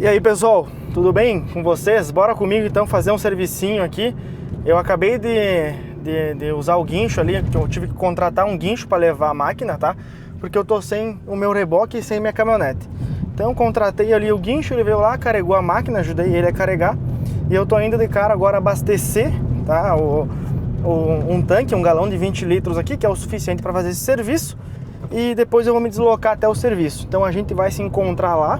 E aí pessoal, tudo bem com vocês? Bora comigo então fazer um servicinho aqui. Eu acabei de usar o guincho ali, eu tive que contratar um guincho para levar a máquina, tá? Porque eu tô sem o meu reboque e sem minha caminhonete. Então contratei ali o guincho, ele veio lá, carregou a máquina, ajudei ele a carregar. E eu tô indo de cara agora abastecer, tá? Um tanque, um galão de 20 litros aqui, que é o suficiente para fazer esse serviço. E depois eu vou me deslocar até o serviço. Então a gente vai se encontrar lá.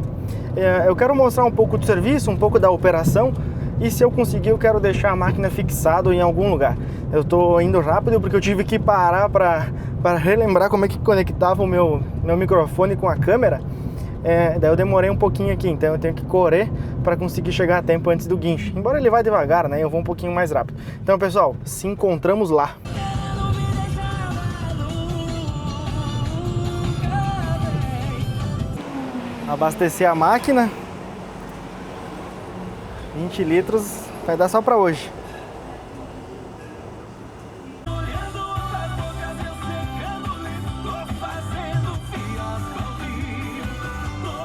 Eu quero mostrar um pouco do serviço, um pouco da operação. E se eu conseguir, eu quero deixar a máquina fixada em algum lugar. Eu tô indo rápido porque eu tive que parar para relembrar como é que conectava o meu microfone com a câmera. Daí eu demorei um pouquinho aqui, então eu tenho que correr para conseguir chegar a tempo antes do guincho. Embora ele vá devagar, né? Eu vou um pouquinho mais rápido. Então, pessoal, se encontramos lá. Abastecer a máquina. 20 litros vai dar só para hoje.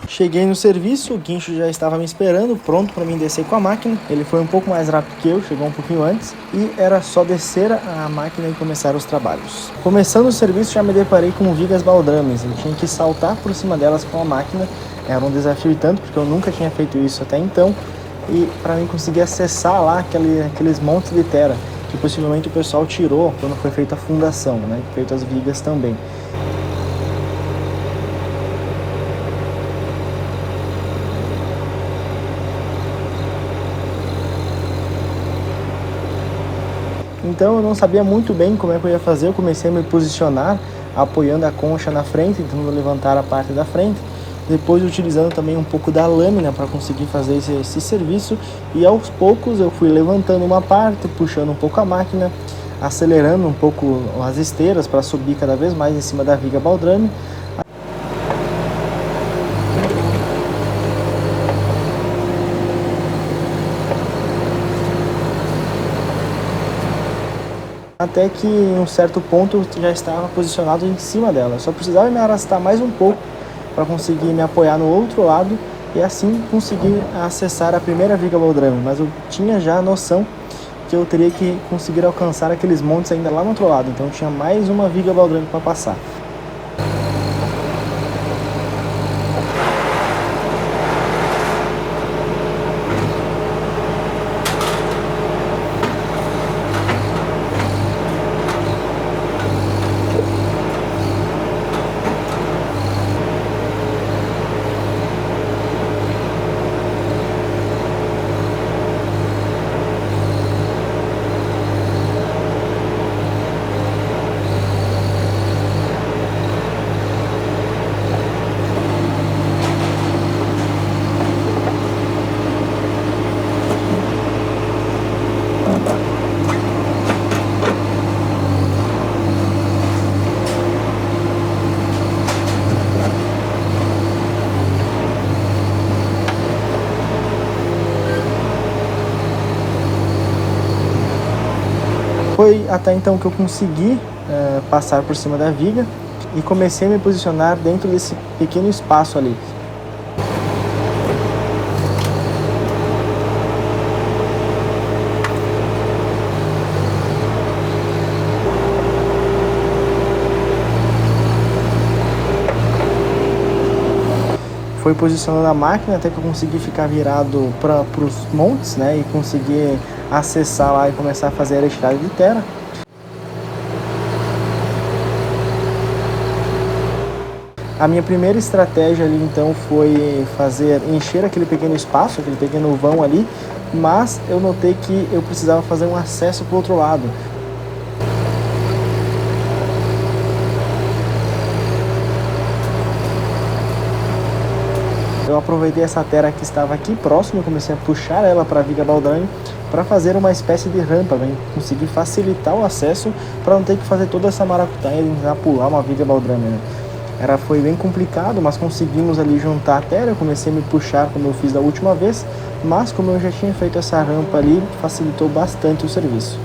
Cheguei no serviço, o guincho já estava me esperando, pronto para mim descer com a máquina. Ele foi um pouco mais rápido que eu, chegou um pouquinho antes. E era só descer a máquina e começar os trabalhos. Começando o serviço, já me deparei com vigas baldrames. Eu tinha que saltar por cima delas com a máquina. Era um desafio e tanto, porque eu nunca tinha feito isso até então. E para mim conseguir acessar lá aqueles montes de terra, que possivelmente o pessoal tirou quando foi feita a fundação, né? Feito as vigas também. Então eu não sabia muito bem como é que eu ia fazer, eu comecei a me posicionar, apoiando a concha na frente, tentando levantar a parte da frente, depois utilizando também um pouco da lâmina para conseguir fazer esse serviço, e aos poucos eu fui levantando uma parte, puxando um pouco a máquina, acelerando um pouco as esteiras para subir cada vez mais em cima da viga baldrame. Até que em um certo ponto eu já estava posicionado em cima dela. Eu só precisava me arrastar mais um pouco para conseguir me apoiar no outro lado e assim conseguir acessar a primeira viga baldrame. Mas eu tinha já a noção que eu teria que conseguir alcançar aqueles montes ainda lá no outro lado. Então tinha mais uma viga baldrame para passar. Foi até então que eu consegui passar por cima da viga e comecei a me posicionar dentro desse pequeno espaço ali. Foi posicionando a máquina até que eu consegui ficar virado para os montes, né, e conseguir acessar lá e começar a fazer a retirada de terra. A minha primeira estratégia ali então foi encher aquele pequeno espaço, aquele pequeno vão ali, mas eu notei que eu precisava fazer um acesso para o outro lado. Eu aproveitei essa terra que estava aqui próximo e comecei a puxar ela para a viga baldrame para fazer uma espécie de rampa, né? Conseguir facilitar o acesso para não ter que fazer toda essa maracutaia de tentar pular uma viga baldrame, né? Foi bem complicado, mas conseguimos ali juntar a terra. Eu comecei a me puxar como eu fiz da última vez, mas como eu já tinha feito essa rampa ali, facilitou bastante o serviço.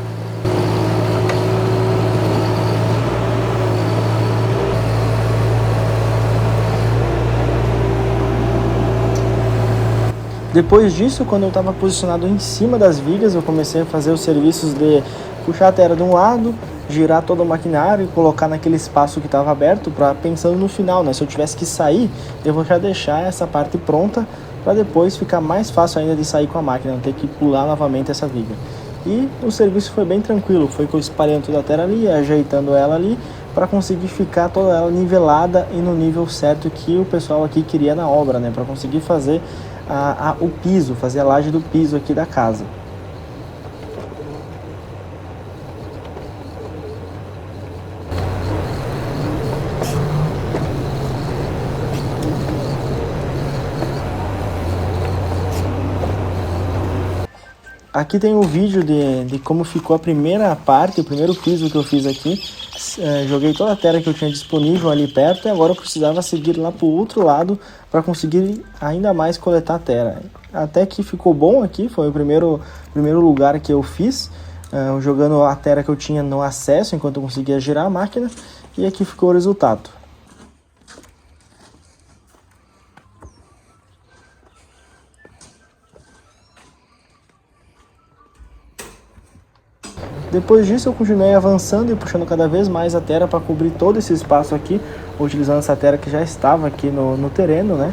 Depois disso, quando eu estava posicionado em cima das vigas, eu comecei a fazer os serviços de puxar a terra de um lado, girar todo o maquinário e colocar naquele espaço que estava aberto, pensando no final, né? Se eu tivesse que sair, eu vou já deixar essa parte pronta para depois ficar mais fácil ainda de sair com a máquina, não ter que pular novamente essa viga. E o serviço foi bem tranquilo, foi espalhando toda a terra ali, ajeitando ela ali, para conseguir ficar toda ela nivelada e no nível certo que o pessoal aqui queria na obra, né? Para conseguir fazer o piso, fazer a laje do piso aqui da casa. Aqui tem um vídeo de como ficou a primeira parte, o primeiro piso que eu fiz aqui. Joguei toda a terra que eu tinha disponível ali perto e agora eu precisava seguir lá para o outro lado para conseguir ainda mais coletar terra. Até que ficou bom aqui, foi o primeiro lugar que eu fiz, jogando a terra que eu tinha no acesso enquanto eu conseguia girar a máquina, e aqui ficou o resultado. Depois disso eu continuei avançando e puxando cada vez mais a terra para cobrir todo esse espaço aqui, utilizando essa terra que já estava aqui no terreno, né?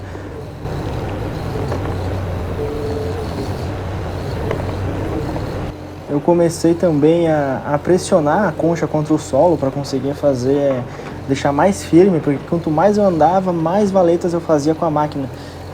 Eu comecei também a pressionar a concha contra o solo para conseguir deixar mais firme, porque quanto mais eu andava, mais valetas eu fazia com a máquina.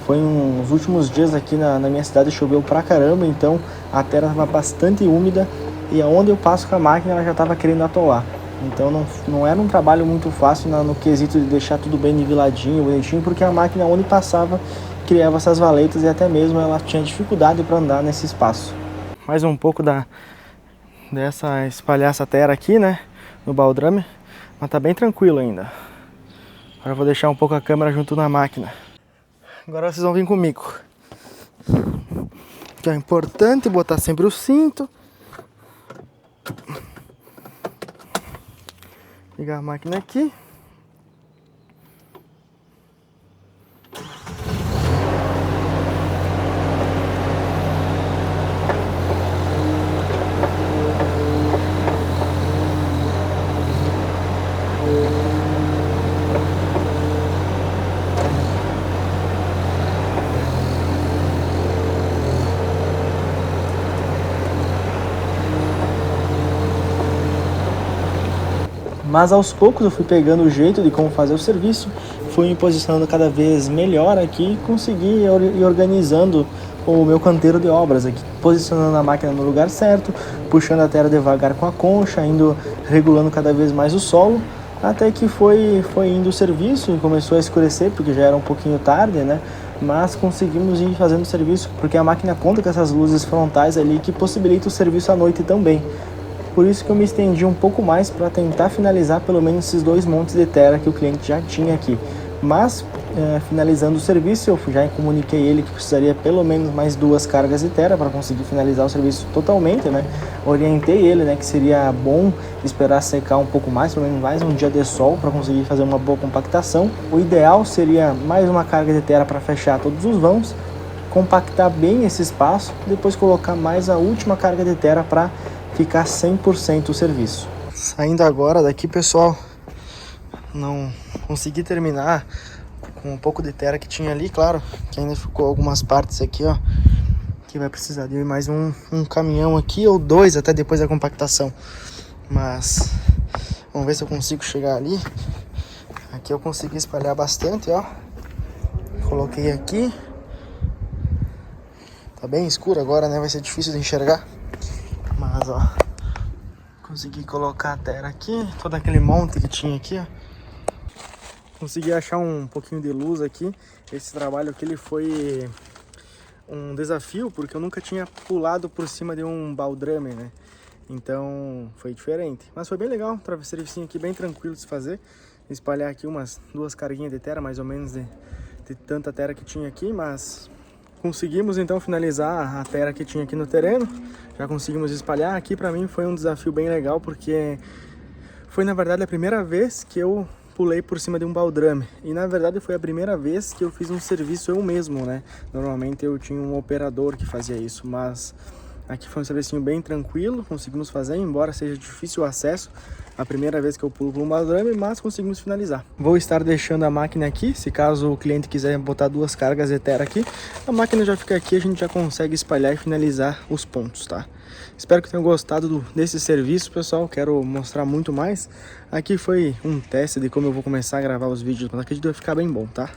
Foi uns últimos dias aqui na minha cidade, choveu pra caramba, então a terra estava bastante úmida e aonde eu passo com a máquina ela já estava querendo atolar. Então não era um trabalho muito fácil no quesito de deixar tudo bem niveladinho, bonitinho, porque a máquina onde passava criava essas valetas e até mesmo ela tinha dificuldade para andar nesse espaço. Mais um pouco espalhar essa terra aqui, né, no baldrame, mas tá bem tranquilo ainda. Agora eu vou deixar um pouco a câmera junto na máquina. Agora vocês vão vir comigo. Que é importante botar sempre o cinto. Ligar a máquina aqui. Mas aos poucos eu fui pegando o jeito de como fazer o serviço, fui me posicionando cada vez melhor aqui e consegui ir organizando o meu canteiro de obras aqui, posicionando a máquina no lugar certo, puxando a terra devagar com a concha, regulando cada vez mais o solo, até que foi indo o serviço e começou a escurecer, porque já era um pouquinho tarde, né? Mas conseguimos ir fazendo o serviço, porque a máquina conta com essas luzes frontais ali que possibilita o serviço à noite também. Por isso que eu me estendi um pouco mais para tentar finalizar pelo menos esses 2 montes de terra que o cliente já tinha aqui. Mas, finalizando o serviço, eu já comuniquei ele que precisaria pelo menos mais 2 cargas de terra para conseguir finalizar o serviço totalmente, né? Orientei ele, né, que seria bom esperar secar um pouco mais, pelo menos mais um dia de sol para conseguir fazer uma boa compactação. O ideal seria mais uma carga de terra para fechar todos os vãos, compactar bem esse espaço, depois colocar mais a última carga de terra para ficar 100% o serviço. Saindo agora daqui, pessoal, não consegui terminar com um pouco de terra que tinha ali, claro, que ainda ficou algumas partes aqui, ó, que vai precisar de mais um caminhão aqui, ou 2 até depois da compactação. Mas vamos ver se eu consigo chegar ali. Aqui eu consegui espalhar bastante, ó. Coloquei aqui. Tá bem escuro agora, né? Vai ser difícil de enxergar. Mas, ó, consegui colocar a terra aqui, todo aquele monte que tinha aqui, ó. Consegui achar um pouquinho de luz aqui. Esse trabalho aqui, ele foi um desafio, porque eu nunca tinha pulado por cima de um baldrame, né? Então, foi diferente. Mas foi bem legal, um servicinho aqui bem tranquilo de se fazer. Espalhar aqui umas 2 carguinhas de terra, mais ou menos, de tanta terra que tinha aqui, mas conseguimos então finalizar a terra que tinha aqui no terreno. Já conseguimos espalhar. Aqui para mim foi um desafio bem legal, porque foi na verdade a primeira vez que eu pulei por cima de um baldrame. E na verdade foi a primeira vez que eu fiz um serviço eu mesmo, né? Normalmente eu tinha um operador que fazia isso, mas aqui foi um serviço bem tranquilo, conseguimos fazer, embora seja difícil o acesso. A primeira vez que eu pulo por um baldrame, mas conseguimos finalizar. Vou estar deixando a máquina aqui, se caso o cliente quiser botar 2 cargas Etera aqui, a máquina já fica aqui, a gente já consegue espalhar e finalizar os pontos, tá? Espero que tenham gostado desse serviço, pessoal. Quero mostrar muito mais. Aqui foi um teste de como eu vou começar a gravar os vídeos, mas acredito que vai ficar bem bom, tá?